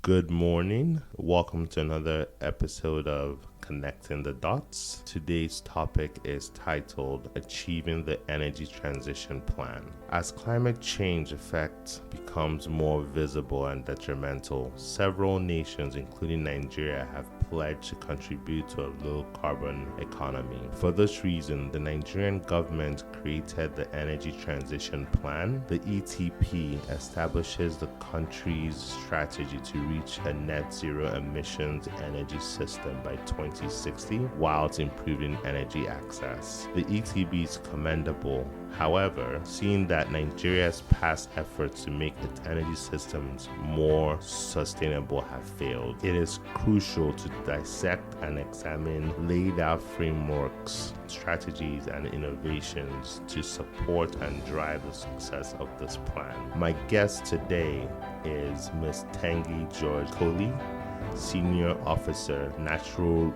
Good morning. Welcome to another episode of Connecting the Dots. Today's topic is titled Achieving the Energy Transition Plan. As climate change effect becomes more visible and detrimental, several nations, including Nigeria, have pledged to contribute to a low-carbon economy. For this reason, the Nigerian government created the Energy Transition Plan. The ETP establishes the country's strategy to reach a net zero emissions energy system by 2060 whilst improving energy access. The ETB is commendable. However, seeing that Nigeria's past efforts to make its energy systems more sustainable have failed, it is crucial to dissect and examine laid out frameworks, strategies, and innovations to support and drive the success of this plan. My guest today is Ms. Tengi George Ikoli, Senior Officer, Natural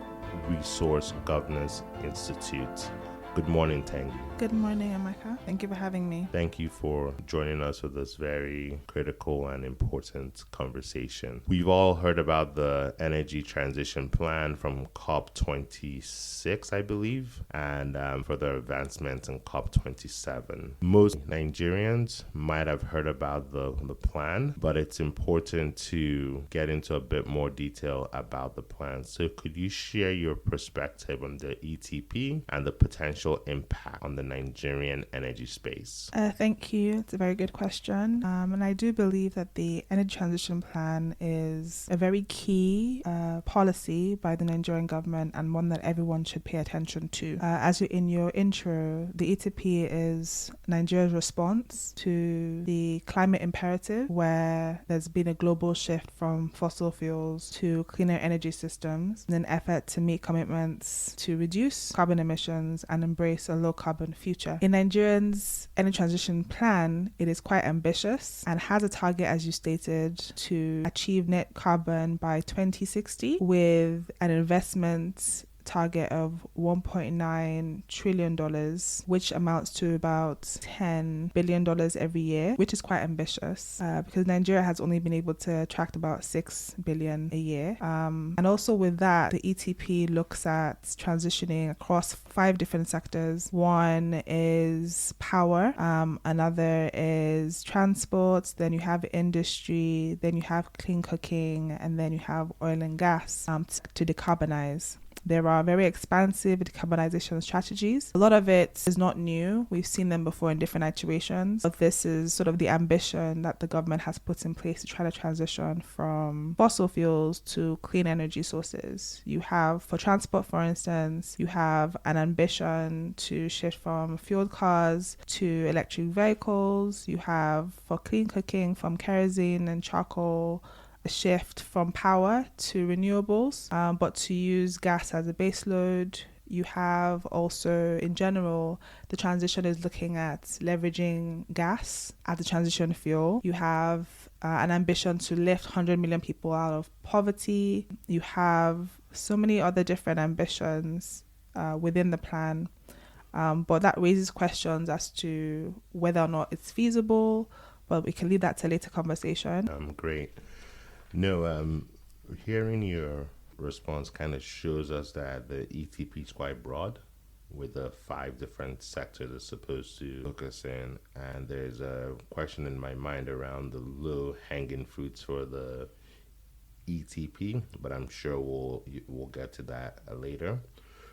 Resource Governance Institute. Good morning, Tengi. Good morning, Amaka. Thank you for having me. Thank you for joining us for this very critical and important conversation. We've all heard about the Energy Transition Plan from COP26, I believe, and further advancements in COP27. Most Nigerians might have heard about the plan, but it's important to get into a bit more detail about the plan. So could you share your perspective on the ETP and the potential impact on the Nigerian energy space? Thank you. It's a very good question. And I do believe that the Energy Transition Plan is a very key policy by the Nigerian government and one that everyone should pay attention to. As you in your intro, the ETP is Nigeria's response to the climate imperative, where there's been a global shift from fossil fuels to cleaner energy systems in an effort to meet commitments to reduce carbon emissions and embrace a low-carbon future. In Nigeria's Energy Transition Plan, it is quite ambitious and has a target, as you stated, to achieve net carbon by 2060 with an investment target of $1.9 trillion, which amounts to about $10 billion every year, which is quite ambitious because Nigeria has only been able to attract about $6 billion a year. And also with that, the ETP looks at transitioning across 5 different sectors. One is power, another is transport, then you have industry, then you have clean cooking, and then you have oil and gas to decarbonize. There are very expansive decarbonization strategies. A lot of it is not new. We've seen them before in different iterations. But this is sort of the ambition that the government has put in place to try to transition from fossil fuels to clean energy sources. You have, for transport, for instance, you have an ambition to shift from fuel cars to electric vehicles. You have, for clean cooking, from kerosene and charcoal, a shift from power to renewables, but to use gas as a base load. You have also, in general, the transition is looking at leveraging gas as a transition fuel. You have an ambition to lift 100 million people out of poverty. You have so many other different ambitions within the plan, but that raises questions as to whether or not it's feasible, but we can leave that to a later conversation. Great. No, hearing your response kind of shows us that the ETP is quite broad, with the 5 different sectors it's supposed to focus in. And there's a question in my mind around the low-hanging fruits for the ETP, but I'm sure we'll get to that later.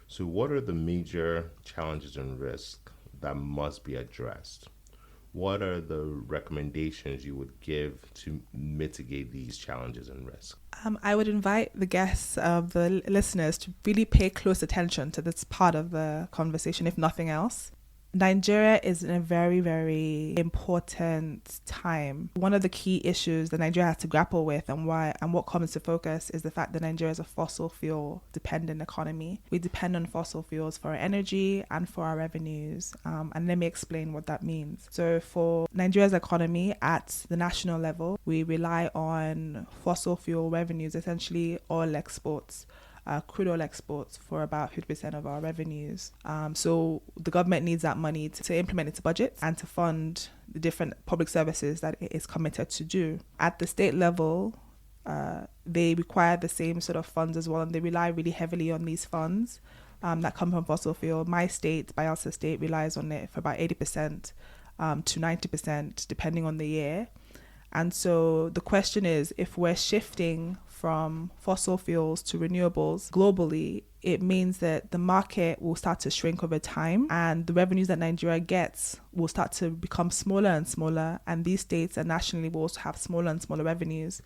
So what are the major challenges and risks that must be addressed? What are the recommendations you would give to mitigate these challenges and risks? I would invite the guests of the listeners to really pay close attention to this part of the conversation, if nothing else. Nigeria is in a very, very important time. One of the key issues that Nigeria has to grapple with and what comes to focus is the fact that Nigeria is a fossil fuel dependent economy. We depend on fossil fuels for our energy and for our revenues. And let me explain what that means. So for Nigeria's economy at the national level, we rely on fossil fuel revenues, essentially oil exports. Crude oil exports for about 50% of our revenues. So the government needs that money to implement its budget and to fund the different public services that it is committed to do. At the state level, they require the same sort of funds as well, and they rely really heavily on these funds that come from fossil fuel. My state, Bayelsa State, relies on it for about 80% to 90%, depending on the year. And so the question is, if we're shifting from fossil fuels to renewables globally, it means that the market will start to shrink over time, and the revenues that Nigeria gets will start to become smaller and smaller, and these states and nationally will also have smaller and smaller revenues.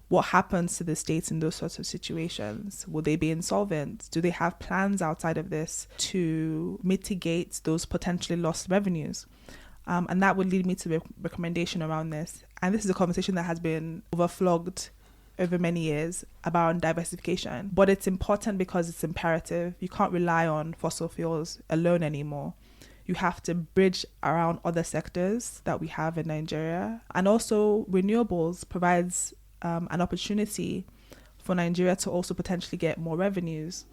What happens to the states in those sorts of situations? Will they be insolvent? Do they have plans outside of this to mitigate those potentially lost revenues? And that would lead me to the recommendation around this. And this is a conversation that has been overflogged over many years about diversification. But it's important because it's imperative. You can't rely on fossil fuels alone anymore. You have to bridge around other sectors that we have in Nigeria. And also renewables provides an opportunity for Nigeria to also potentially get more revenues.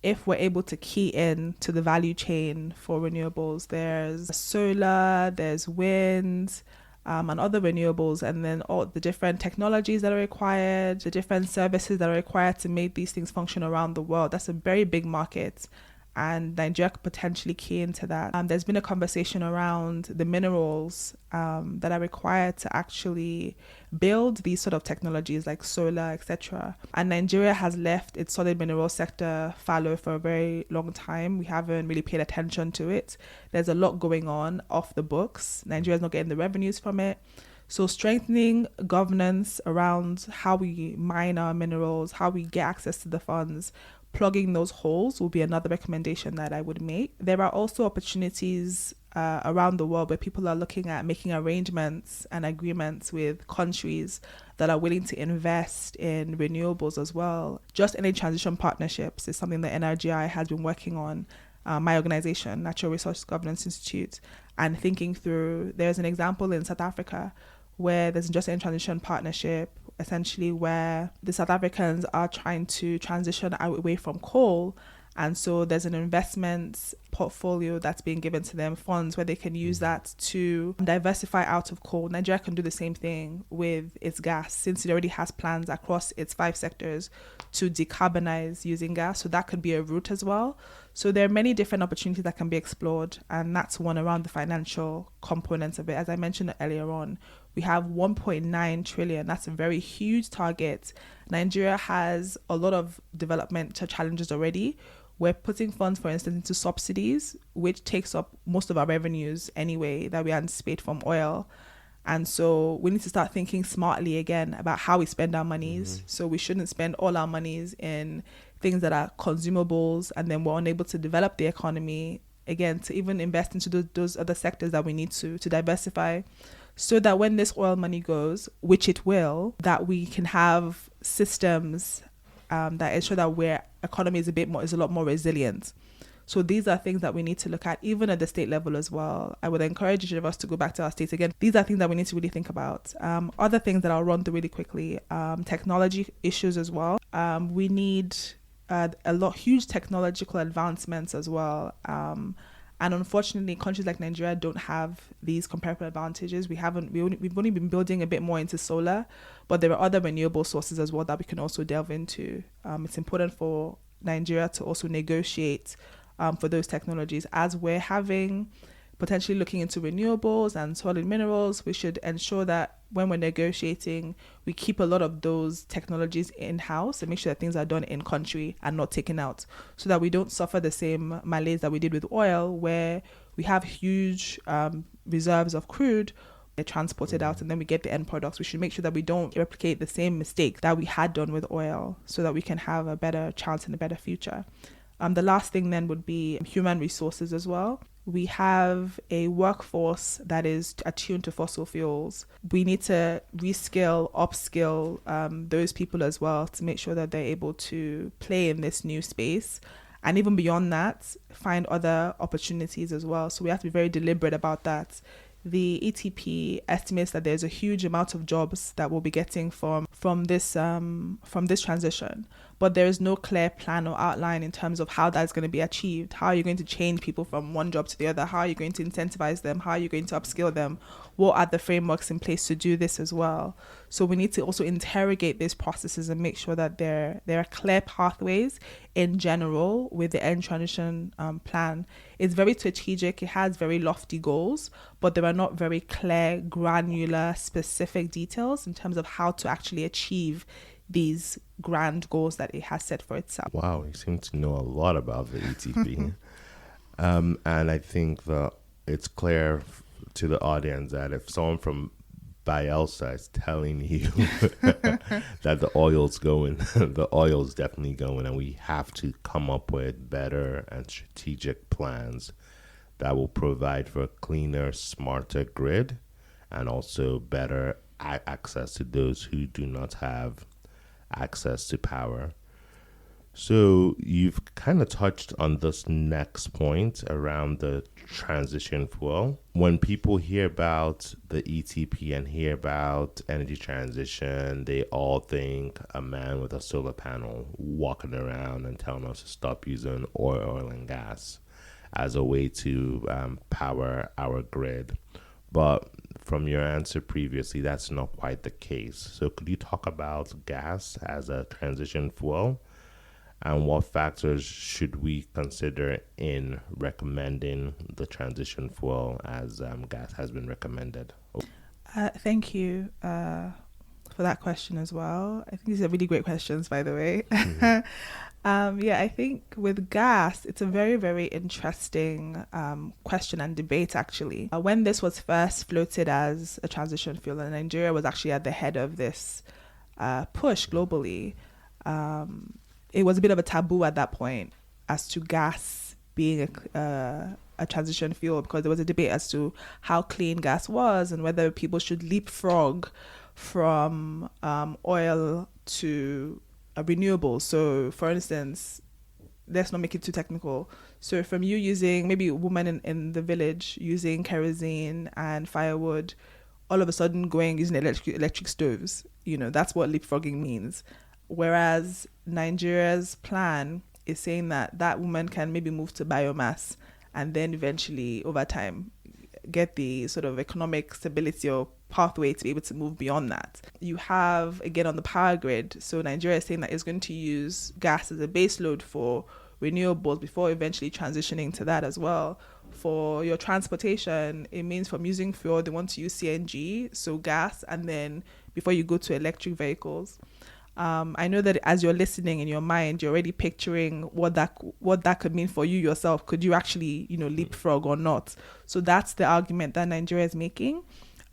If we're able to key in to the value chain for renewables, there's solar, there's wind, and other renewables, and then all the different technologies that are required, the different services that are required to make these things function around the world. That's a very big market, and Nigeria could potentially key into that. There's been a conversation around the minerals that are required to actually build these sort of technologies like solar, etc. And Nigeria has left its solid mineral sector fallow for a very long time. We haven't really paid attention to it. There's a lot going on off the books. Nigeria's not getting the revenues from it. So strengthening governance around how we mine our minerals, how we get access to the funds, plugging those holes will be another recommendation that I would make. There are also opportunities around the world where people are looking at making arrangements and agreements with countries that are willing to invest in renewables as well. Just energy transition partnerships is something that NRGI has been working on, my organization, Natural Resource Governance Institute, and thinking through. There's an example in South Africa where there's just energy transition partnership, essentially where the South Africans are trying to transition away from coal. And so there's an investment portfolio that's being given to them, funds where they can use that to diversify out of coal. Nigeria can do the same thing with its gas, since it already has plans across its 5 sectors to decarbonize using gas. So that could be a route as well. So there are many different opportunities that can be explored, and that's one around the financial components of it. As I mentioned earlier on, we have 1.9 trillion. That's a very huge target. Nigeria has a lot of development challenges already. We're putting funds, for instance, into subsidies, which takes up most of our revenues anyway that we anticipate from oil. And so we need to start thinking smartly again about how we spend our monies. So we shouldn't spend all our monies in things that are consumables, and then we're unable to develop the economy, again, to even invest into those other sectors that we need to diversify, so that when this oil money goes, which it will, that we can have systems that ensure that our economy is a lot more resilient. So these are things that we need to look at, even at the state level as well. I would encourage each of us to go back to our states again. These are things that we need to really think about. Other things that I'll run through really quickly, technology issues as well. We need huge technological advancements as well. And unfortunately, countries like Nigeria don't have these comparable advantages. We've only been building a bit more into solar, but there are other renewable sources as well that we can also delve into. It's important for Nigeria to also negotiate for those technologies. As we're potentially looking into renewables and solid minerals, we should ensure that when we're negotiating, we keep a lot of those technologies in-house and make sure that things are done in country and not taken out, so that we don't suffer the same malaise that we did with oil, where we have huge reserves of crude, they're transported out, and then we get the end products. We should make sure that we don't replicate the same mistake that we had done with oil, so that we can have a better chance and a better future. The last thing then would be human resources as well. We have a workforce that is attuned to fossil fuels. We need to reskill, upskill those people as well to make sure that they're able to play in this new space. And even beyond that, find other opportunities as well. So we have to be very deliberate about that. The ETP estimates that there's a huge amount of jobs that we'll be getting from this transition. but there is no clear plan or outline in terms of how that's going to be achieved. How are you going to change people from one job to the other? How are you going to incentivize them? How are you going to upskill them? What are the frameworks in place to do this as well? So we need to also interrogate these processes and make sure that there are clear pathways in general with the end transition plan. It's very strategic. It has very lofty goals, but there are not very clear, granular, specific details in terms of how to actually achieve these grand goals that it has set for itself. Wow, you seem to know a lot about the ETP. And I think that it's clear to the audience that if someone from Bielsa is telling you that the oil's going, the oil's definitely going, and we have to come up with better and strategic plans that will provide for a cleaner, smarter grid and also better access to those who do not have access to power. So you've kind of touched on this next point around the transition fuel. When people hear about the ETP and hear about energy transition, they all think a man with a solar panel walking around and telling us to stop using oil and gas as a way to power our grid. But from your answer previously, that's not quite the case. So could you talk about gas as a transition fuel? And what factors should we consider in recommending the transition fuel as gas has been recommended? Thank you for that question as well. I think these are really great questions, by the way. Mm-hmm. I think with gas, it's a very, very interesting question and debate, actually. When this was first floated as a transition fuel, and Nigeria was actually at the head of this push globally, it was a bit of a taboo at that point as to gas being a transition fuel, because there was a debate as to how clean gas was and whether people should leapfrog from oil to renewables. So, for instance, let's not make it too technical. So from you using, maybe a woman in the village using kerosene and firewood, all of a sudden going using electric stoves, that's what leapfrogging means. Whereas Nigeria's plan is saying that woman can maybe move to biomass and then eventually, over time, get the sort of economic stability or pathway to be able to move beyond that. You have, again, on the power grid, so Nigeria is saying that it's going to use gas as a base load for renewables before eventually transitioning to that as well. For your transportation, it means from using fuel, they want to use CNG, so gas, and then before you go to electric vehicles. I know that as you're listening in your mind, you're already picturing what that could mean for you yourself. Could you actually, leapfrog or not? So that's the argument that Nigeria is making.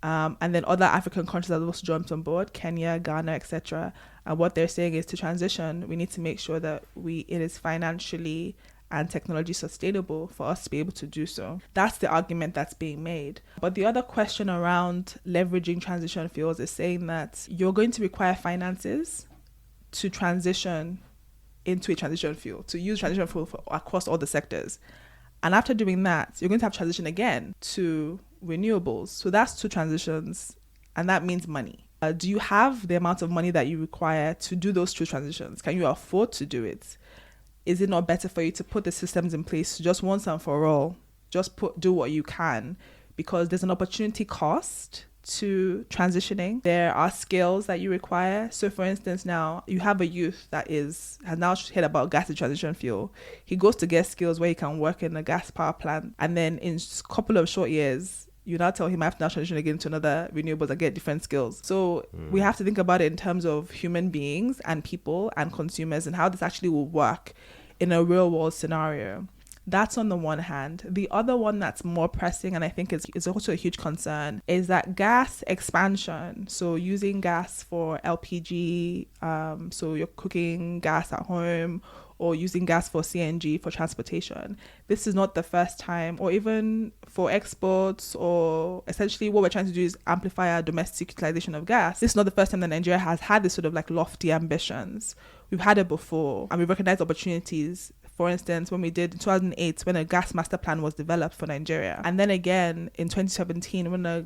And then other African countries have also jumped on board, Kenya, Ghana, etc. And what they're saying is to transition, we need to make sure that it is financially and technology sustainable for us to be able to do so. That's the argument that's being made. But the other question around leveraging transition fuels is saying that you're going to require finances to transition into a transition fuel, to use transition fuel across all the sectors. And after doing that, you're going to have transition again to renewables. So that's two transitions, and that means money. Do you have the amount of money that you require to do those two transitions? Can you afford to do it? Is it not better for you to put the systems in place just once and for all? Just do what you can, because there's an opportunity cost to transitioning. There are skills that you require. So for instance, now you have a youth that has now heard about gas and transition fuel. He goes to get skills where he can work in a gas power plant, and then in a couple of short years, you now tell him I have to now transition again to another renewables and get different skills. So we have to think about it in terms of human beings and people and consumers and how this actually will work in a real world scenario. That's on the one hand. The other one that's more pressing, and I think is also a huge concern, is that gas expansion. So using gas for LPG, so you're cooking gas at home, or using gas for CNG for transportation. This is not the first time, or even for exports, or essentially what we're trying to do is amplify our domestic utilization of gas. This is not the first time that Nigeria has had this sort of like lofty ambitions. We've had it before, and we recognize opportunities. For instance, when we did in 2008, when a gas master plan was developed for Nigeria. And then again in 2017, when a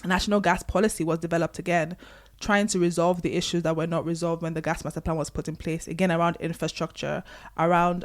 national gas policy was developed again trying to resolve the issues that were not resolved when the gas master plan was put in place, again, around infrastructure, around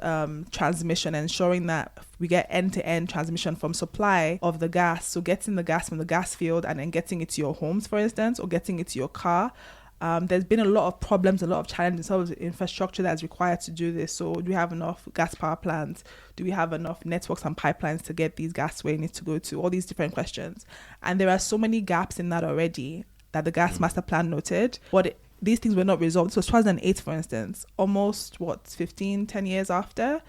transmission, ensuring that we get end-to-end transmission from supply of the gas, so getting the gas from the gas field and then getting it to your homes, for instance, or getting it to your car. There's been a lot of problems, a lot of challenges in terms of infrastructure that's required to do this. So do we have enough gas power plants? Do we have enough networks and pipelines to get these gas where it needs to go to? All these different questions. And there are so many gaps in that already that the gas master plan noted. These things were not resolved. So 2008, for instance, almost 10 years after,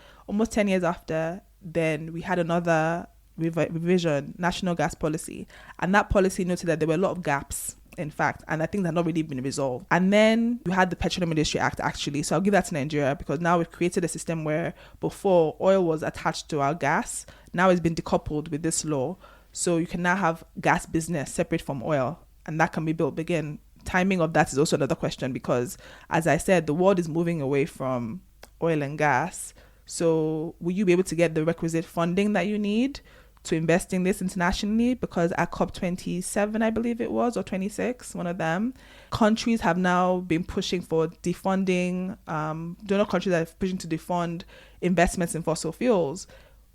then we had another revision, national gas policy. And that policy noted that there were a lot of gaps, in fact, and I think they've not really been resolved. And then we had the Petroleum Industry Act, actually. So I'll give that to Nigeria, because now we've created a system where before oil was attached to our gas, now it's been decoupled with this law. So you can now have gas business separate from oil, and that can be built again. Timing of that is also another question, because as I said, the world is moving away from oil and gas. So will you be able to get the requisite funding that you need to invest in this internationally? Because at COP27, I believe it was, or 26, one of them, countries have now been pushing for defunding, donor countries are pushing to defund investments in fossil fuels.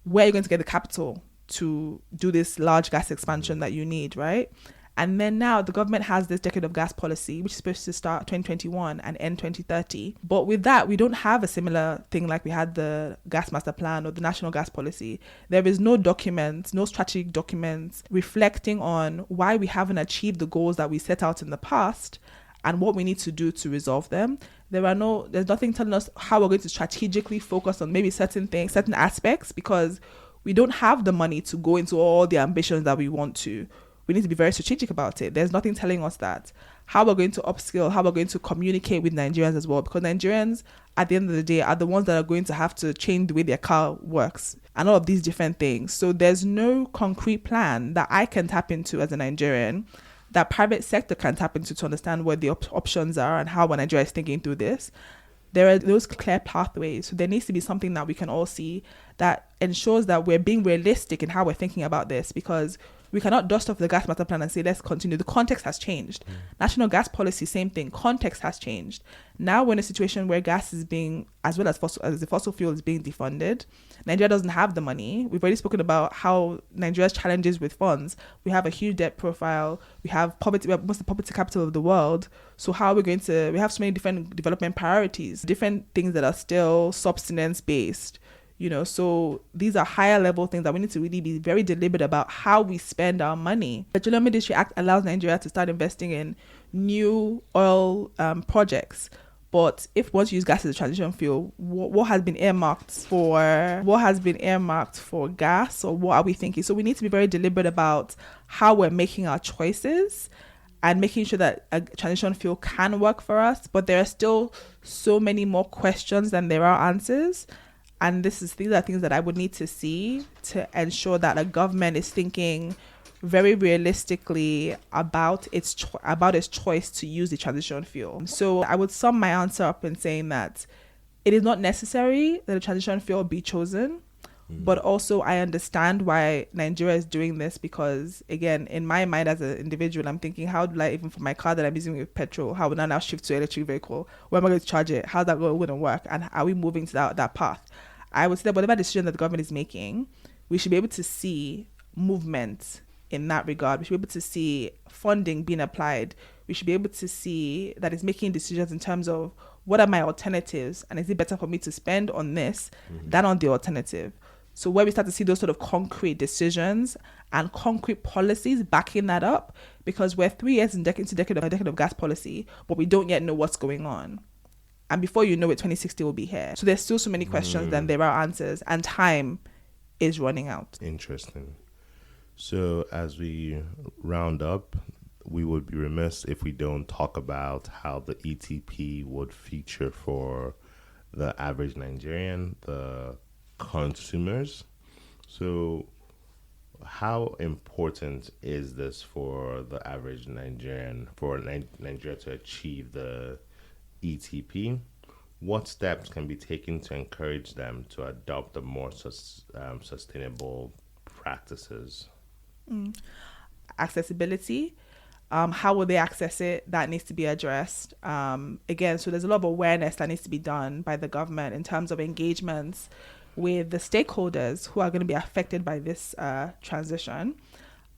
Where are you going to get the capital to do this large gas expansion that you need, right? And then now the government has this decade of gas policy, which is supposed to start 2021 and end 2030. But with that, we don't have a similar thing like we had the gas master plan or the national gas policy. There is no documents, no strategic documents reflecting on why we haven't achieved the goals that we set out in the past and what we need to do to resolve them. There's nothing telling us how we're going to strategically focus on maybe certain things, certain aspects, because we don't have the money to go into all the ambitions that we want to. We need to be very strategic about it. There's nothing telling us that. How we're going to upskill, how we're going to communicate with Nigerians as well, because Nigerians, at the end of the day, are the ones that are going to have to change the way their car works and all of these different things. So there's no concrete plan that I can tap into as a Nigerian, that private sector can tap into to understand what the options are and how Nigeria is thinking through this. There are those clear pathways. So there needs to be something that we can all see that ensures that we're being realistic in how we're thinking about this, because we cannot dust off the gas master plan and say, let's continue. The context has changed. National gas policy, same thing. Context has changed. Now we're in a situation where gas is being, as well as the fossil fuel is being defunded. Nigeria doesn't have the money. We've already spoken about how Nigeria's challenges with funds. We have a huge debt profile. We have poverty. We have most of the poverty capital of the world. So how are we going to, we have so many different development priorities, different things that are still subsistence based. So these are higher level things that we need to really be very deliberate about how we spend our money. The Petroleum Industry Act allows Nigeria to start investing in new oil projects. But if we want to use gas as a transition fuel, what has been earmarked for gas, or what are we thinking? So we need to be very deliberate about how we're making our choices and making sure that a transition fuel can work for us. But there are still so many more questions than there are answers. And these are things that I would need to see to ensure that a government is thinking very realistically about its choice to use the transition fuel. So I would sum my answer up in saying that it is not necessary that a transition fuel be chosen, but also I understand why Nigeria is doing this, because again, in my mind as an individual, I'm thinking, how do I, even for my car that I'm using with petrol, how would I now shift to electric vehicle? Where am I going to charge it? How's that going to work? And are we moving to that path? I would say that whatever decision that the government is making, we should be able to see movement in that regard. We should be able to see funding being applied. We should be able to see that it's making decisions in terms of what are my alternatives, and is it better for me to spend on this than on the alternative? So where we start to see those sort of concrete decisions and concrete policies backing that up, because we're 3 years into a decade of gas policy, but we don't yet know what's going on. And before you know it, 2060 will be here. So there's still so many questions than there are answers, and time is running out. Interesting. So as we round up, we would be remiss if we don't talk about how the ETP would feature for the average Nigerian, the consumers. So how important is this for the average Nigerian, for Nigeria to achieve the ETP? What steps can be taken to encourage them to adopt the more sustainable practices? Accessibility. How will they access it? That needs to be addressed. Again, so there's a lot of awareness that needs to be done by the government in terms of engagements with the stakeholders who are going to be affected by this transition.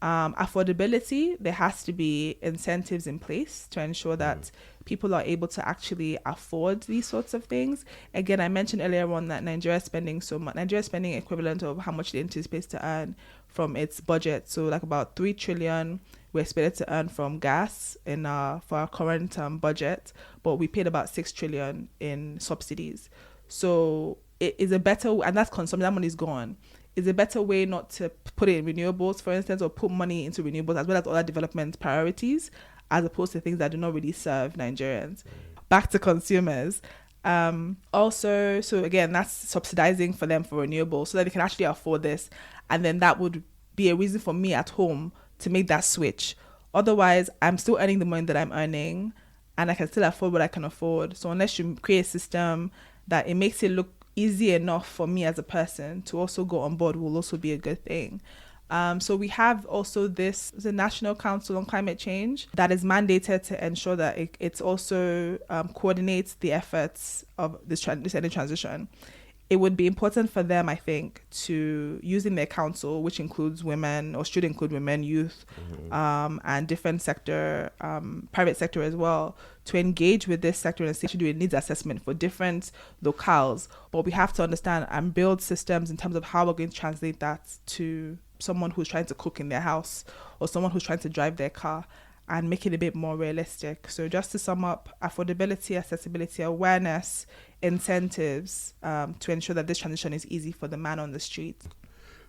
Affordability, there has to be incentives in place to ensure that people are able to actually afford these sorts of things. Again, I mentioned earlier on that Nigeria is spending so much. Nigeria is spending equivalent of how much it anticipates to earn from its budget. So like about 3 trillion we're expected to earn from gas in for our current budget, but we paid about 6 trillion in subsidies. So it is a better, and that's consumption, that money is gone. Is a better way not to put it in renewables, for instance, or put money into renewables as well as other development priorities, as opposed to things that do not really serve Nigerians. Back to consumers. Also, so again, that's subsidizing for them for renewables so that they can actually afford this. And then that would be a reason for me at home to make that switch. Otherwise, I'm still earning the money that I'm earning and I can still afford what I can afford. So unless you create a system that it makes it look easy enough for me as a person to also go on board, will also be a good thing. So we have also the National Council on Climate Change that is mandated to ensure that it's also coordinates the efforts of this energy transition. It would be important for them, I think, to using their council, which includes women or should include women, youth, and different sector, private sector as well, to engage with this sector and to do a needs assessment for different locales. But we have to understand and build systems in terms of how we're going to translate that to someone who's trying to cook in their house or someone who's trying to drive their car, and make it a bit more realistic. So just to sum up, affordability, accessibility, awareness, incentives to ensure that this transition is easy for the man on the street.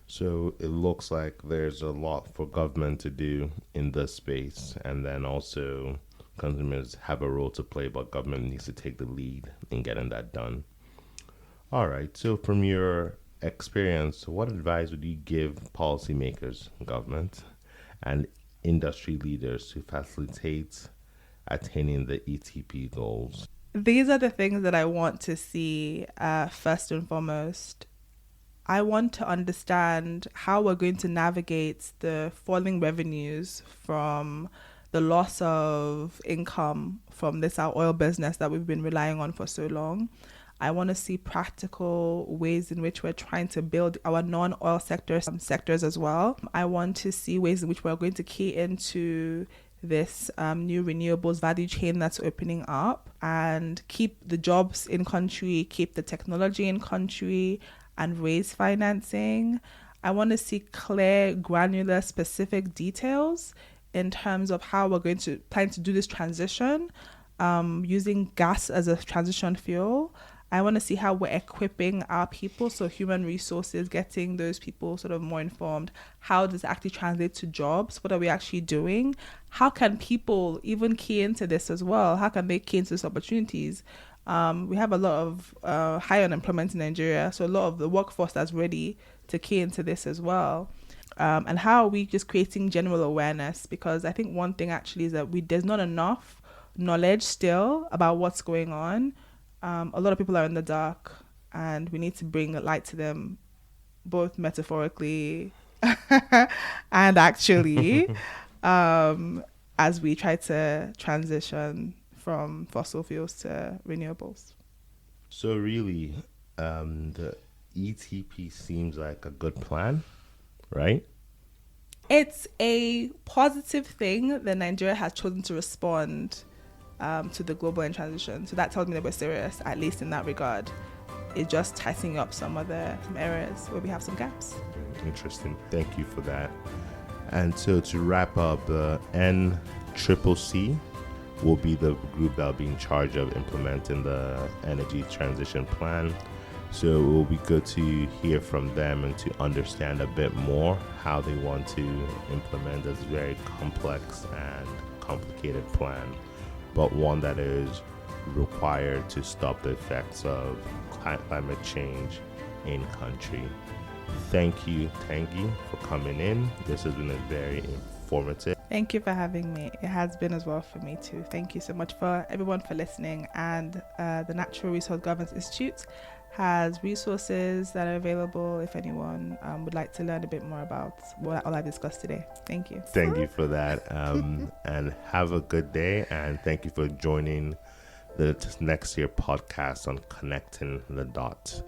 So it looks like there's a lot for government to do in this space, and then also consumers have a role to play, but government needs to take the lead in getting that done. All right, so from your experience, what advice would you give policymakers, government, and industry leaders to facilitate attaining the ETP goals? These are the things that I want to see first and foremost. I want to understand how we're going to navigate the falling revenues from the loss of income from our oil business that we've been relying on for so long. I want to see practical ways in which we're trying to build our non-oil sectors as well. I want to see ways in which we're going to key into this new renewables value chain that's opening up and keep the jobs in country, keep the technology in country, and raise financing. I want to see clear, granular, specific details in terms of how we're going to plan to do this transition, using gas as a transition fuel. I want to see how we're equipping our people, so human resources, getting those people sort of more informed. How does it actually translate to jobs? What are we actually doing? How can people even key into this as well? How can they key into these opportunities? We have a lot of high unemployment in Nigeria, so a lot of the workforce that's ready to key into this as well. And how are we just creating general awareness? Because I think one thing actually is that there's not enough knowledge still about what's going on. A lot of people are in the dark, and we need to bring a light to them, both metaphorically and actually, as we try to transition from fossil fuels to renewables. So really, the ETP seems like a good plan, right? It's a positive thing that Nigeria has chosen to respond to the global energy transition. So that tells me that we're serious, at least in that regard. It's just tightening up some areas where we have some gaps. Interesting. Thank you for that. And so to wrap up, the NCCC will be the group that will be in charge of implementing the energy transition plan. So it will be good to hear from them and to understand a bit more how they want to implement this very complex and complicated plan, but one that is required to stop the effects of climate change in country. Thank you, Tengi, for coming in. This has been a very informative. Thank you for having me. It has been as well for me too. Thank you so much for everyone for listening. And the Natural Resource Governance Institute has resources that are available if anyone would like to learn a bit more about what all I discussed today. Thank you. Thank you for that. And have a good day. And thank you for joining the next year podcast on Connecting the Dots.